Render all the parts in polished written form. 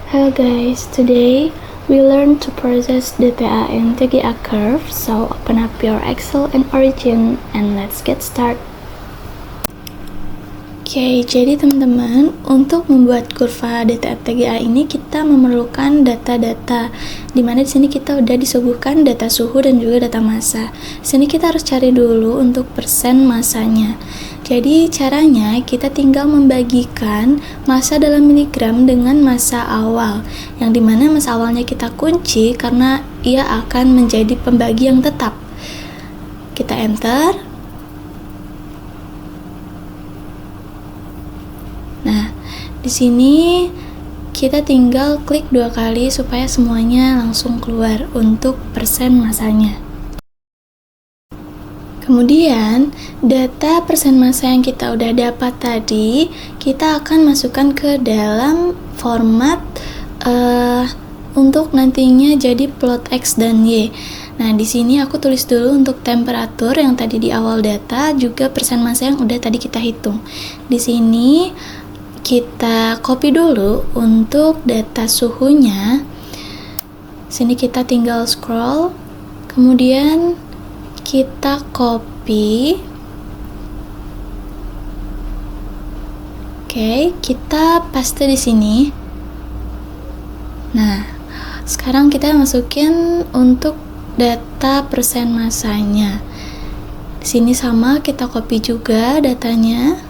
Hello guys, today we learn to process data in TGA curve. So open up your Excel and Origin and let's get started. Oke, jadi teman-teman, untuk membuat kurva data TGA ini kita memerlukan data-data, dimana di sini kita udah disuguhkan data suhu dan juga data massa. Sini kita harus cari dulu untuk persen massanya. Jadi caranya kita tinggal membagikan massa dalam miligram dengan massa awal, yang dimana massa awalnya kita kunci karena ia akan menjadi pembagi yang tetap. Kita enter. Nah, di sini kita tinggal klik 2 kali supaya semuanya langsung keluar untuk persen massanya. Kemudian, data persen massa yang kita udah dapat tadi, kita akan masukkan ke dalam format untuk nantinya jadi plot X dan Y. Nah, di sini aku tulis dulu untuk temperatur yang tadi di awal data, juga persen massa yang udah tadi kita hitung. Di sini kita copy dulu untuk data suhunya. Sini kita tinggal scroll, kemudian kita copy. Oke, kita paste di sini. Nah, sekarang kita masukin untuk data persen massanya. Di sini sama, kita copy juga datanya.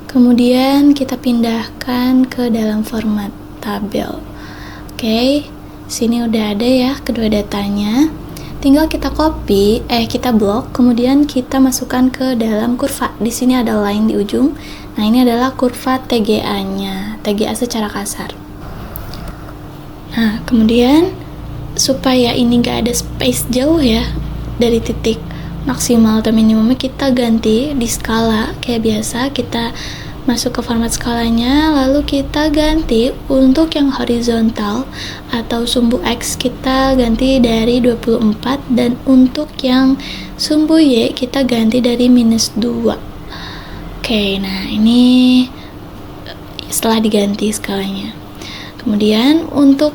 Kemudian kita pindahkan ke dalam format tabel. Oke, sini udah ada ya kedua datanya. Tinggal kita copy, kita blok, kemudian kita masukkan ke dalam kurva. Di sini ada line di ujung. Nah, ini adalah kurva TGA-nya, TGA secara kasar. Nah, kemudian supaya ini nggak ada space jauh ya dari titik maksimal atau minimumnya, kita ganti di skala kayak biasa. Kita masuk ke format skalanya, lalu kita ganti untuk yang horizontal atau sumbu X kita ganti dari 24, dan untuk yang sumbu Y kita ganti dari -2. Oke, nah ini setelah diganti skalanya. Kemudian untuk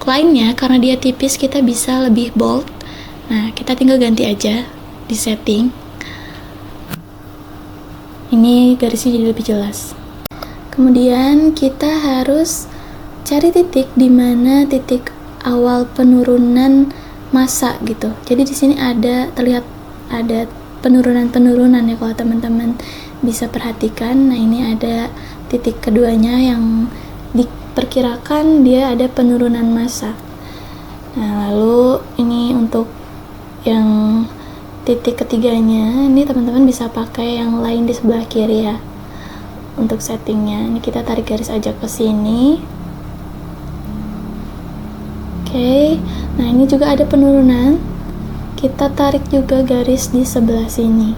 line-nya, karena dia tipis, kita bisa lebih bold. Nah, kita tinggal ganti aja di setting. Ini garisnya jadi lebih jelas. Kemudian kita harus cari titik di mana titik awal penurunan massa gitu. Jadi di sini terlihat ada penurunan ya, kalau teman-teman bisa perhatikan. Nah, ini ada titik keduanya yang diperkirakan dia ada penurunan massa. Nah, lalu ini untuk yang titik ketiganya, ini teman-teman bisa pakai yang lain di sebelah kiri ya untuk settingnya. Ini kita tarik garis aja ke sini. Oke, nah ini juga ada penurunan, kita tarik juga garis di sebelah sini.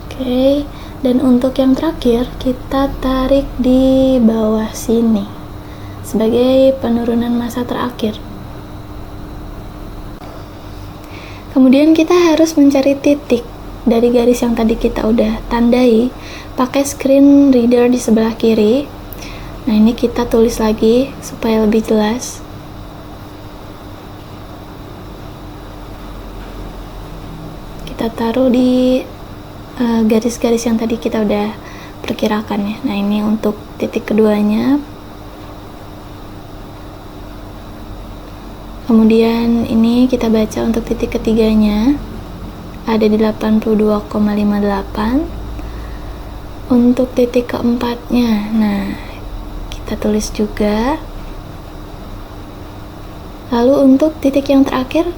Oke, dan untuk yang terakhir kita tarik di bawah sini sebagai penurunan massa terakhir. Kemudian kita harus mencari titik dari garis yang tadi kita udah tandai pakai screen reader di sebelah kiri. Nah, ini kita tulis lagi supaya lebih jelas. Kita taruh di garis-garis yang tadi kita udah perkirakan ya. Nah, ini untuk titik keduanya. Kemudian ini kita baca untuk titik ketiganya ada di 82,58. Untuk titik keempatnya, nah kita tulis juga. Lalu untuk titik yang terakhir,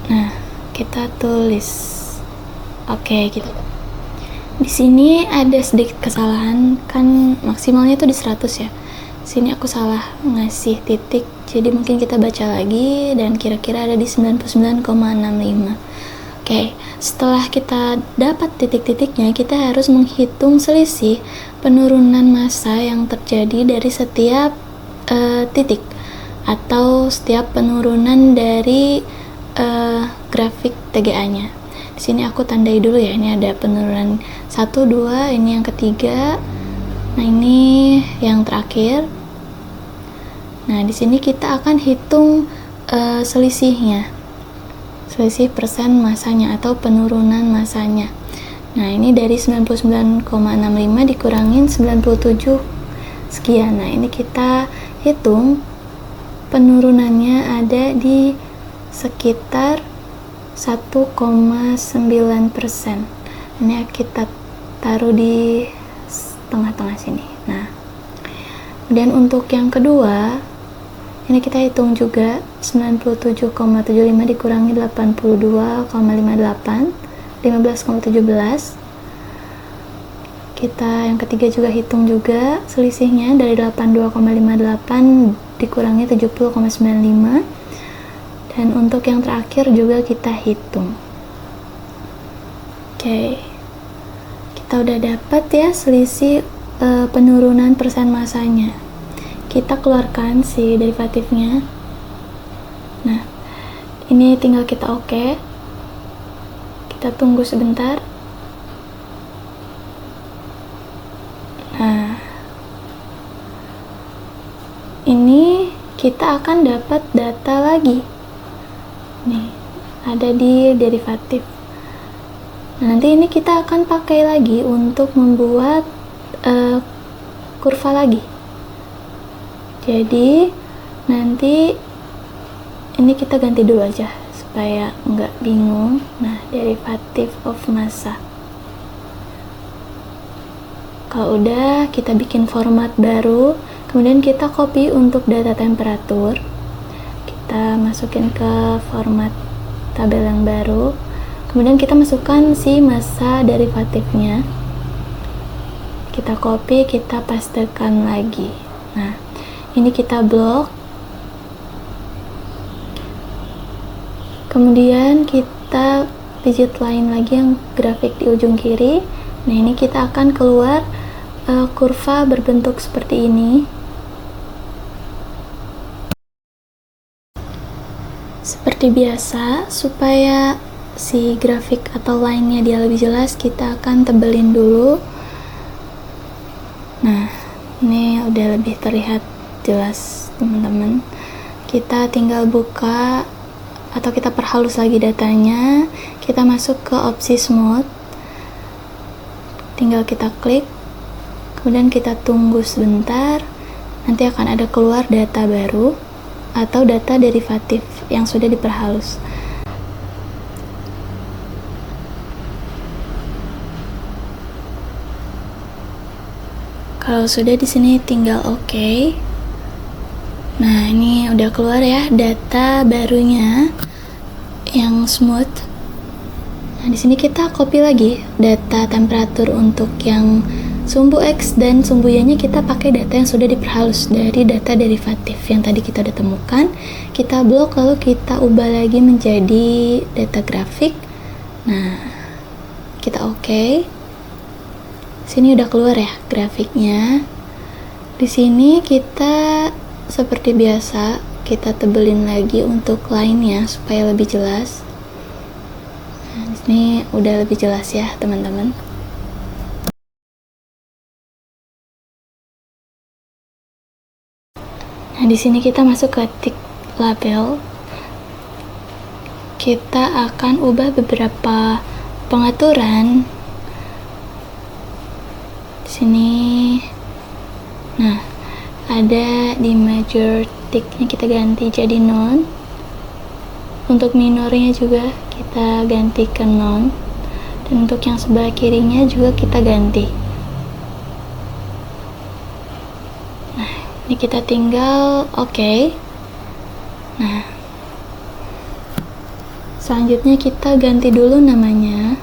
nah kita tulis. Oke, gitu. Di sini ada sedikit kesalahan, kan maksimalnya itu di 100 ya. Sini aku salah ngasih titik, jadi mungkin kita baca lagi dan kira-kira ada di 99,65. Oke, setelah kita dapat titik-titiknya, kita harus menghitung selisih penurunan massa yang terjadi dari setiap titik atau setiap penurunan dari grafik TGA-nya. Di sini aku tandai dulu ya, ini ada penurunan 1, 2, ini yang ketiga. Nah, ini yang terakhir. Nah, di sini kita akan hitung selisihnya. Selisih persen masanya atau penurunan masanya. Nah, ini dari 99,65 dikurangin 97 sekian. Nah, ini kita hitung penurunannya ada di sekitar 1,9%. Ini kita taruh di tengah-tengah sini. Nah, kemudian untuk yang kedua, ini kita hitung juga 97,75 dikurangi 82,58, 15,17. Kita yang ketiga juga hitung juga selisihnya dari 82,58 dikurangi 70,95. Dan untuk yang terakhir juga kita hitung. Oke. Kita udah dapat ya selisih penurunan persen masanya. Kita keluarkan si derivatifnya. Nah, ini tinggal kita oke. Kita tunggu sebentar. Nah, ini kita akan dapat data lagi. Nih, ada di derivatif. Nah, nanti ini kita akan pakai lagi untuk membuat kurva lagi. Jadi, nanti ini kita ganti dulu aja supaya nggak bingung. Nah, derivative of massa. Kalau udah, kita bikin format baru, kemudian kita copy untuk data temperatur. Kita masukin ke format tabel yang baru, kemudian kita masukkan si massa derivatifnya, kita copy, kita pastekan lagi. Nah, ini kita blok, kemudian kita pijit line lagi yang grafik di ujung kiri. Nah, ini kita akan keluar kurva berbentuk seperti ini. Seperti biasa, supaya si grafik atau line-nya dia lebih jelas, kita akan tebelin dulu. Nah, ini udah lebih terlihat jelas, teman-teman. Kita tinggal buka atau kita perhalus lagi datanya. Kita masuk ke opsi smooth. Tinggal kita klik. Kemudian kita tunggu sebentar. Nanti akan ada keluar data baru atau data derivatif yang sudah diperhalus. Kalau sudah di sini tinggal oke. Nah, ini udah keluar ya data barunya yang smooth. Nah, di sini kita copy lagi data temperatur untuk yang sumbu X dan sumbu Y-nya, kita pakai data yang sudah diperhalus dari data derivatif yang tadi kita udah temukan. Kita blok lalu kita ubah lagi menjadi data grafik. Nah, kita oke. Sini udah keluar ya grafiknya. Di sini kita seperti biasa kita tebelin lagi untuk line-nya supaya lebih jelas. Nah, di sini udah lebih jelas ya, teman-teman. Nah, di sini kita masuk ke tick label. Kita akan ubah beberapa pengaturan di sini. Nah, ada di major ticknya kita ganti jadi non. Untuk minornya juga kita ganti ke non. Dan untuk yang sebelah kirinya juga kita ganti. Nah, ini kita tinggal oke. Nah, selanjutnya kita ganti dulu namanya.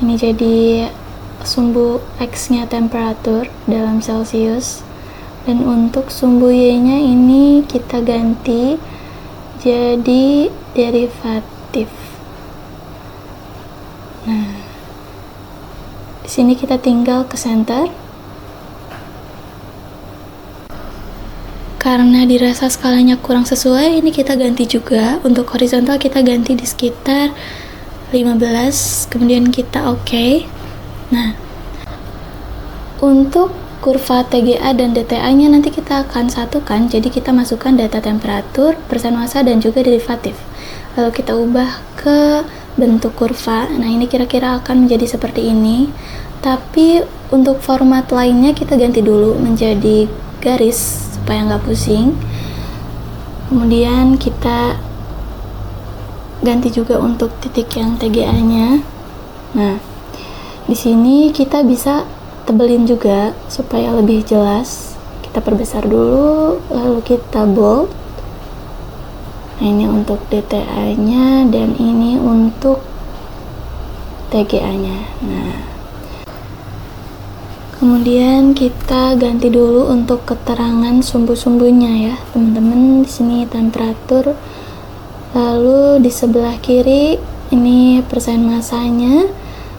Ini jadi sumbu X-nya temperatur dalam Celsius, dan untuk sumbu Y-nya ini kita ganti jadi derivatif. Nah, di sini kita tinggal ke center. Karena dirasa skalanya kurang sesuai, ini kita ganti juga. Untuk horizontal kita ganti di sekitar 15, kemudian kita oke. Nah, untuk kurva TGA dan DTA-nya nanti kita akan satukan, jadi kita masukkan data temperatur, persen massa, dan juga derivatif. Lalu kita ubah ke bentuk kurva. Nah, ini kira-kira akan menjadi seperti ini. Tapi untuk format lainnya kita ganti dulu menjadi garis supaya nggak pusing. Kemudian kita ganti juga untuk titik yang TGA-nya. Nah, di sini kita bisa tebelin juga supaya lebih jelas. Kita perbesar dulu, lalu kita bold. Nah, ini untuk DTA-nya dan ini untuk TGA-nya. Nah, kemudian kita ganti dulu untuk keterangan sumbu-sumbunya ya, teman-teman. Di sini temperatur, lalu di sebelah kiri ini persen massanya,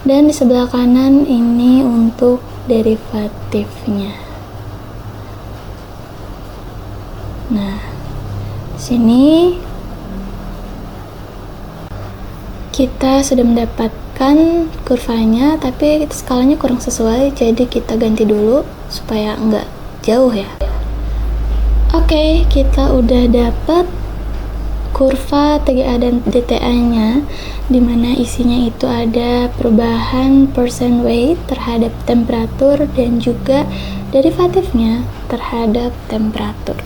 dan di sebelah kanan ini untuk derivatifnya. Nah, sini kita sudah mendapatkan kurvanya, tapi skalanya kurang sesuai, jadi kita ganti dulu supaya nggak jauh ya. Oke, kita udah dapat kurva TGA dan DTA-nya, dimana isinya itu ada perubahan percent weight terhadap temperatur dan juga derivatifnya terhadap temperatur.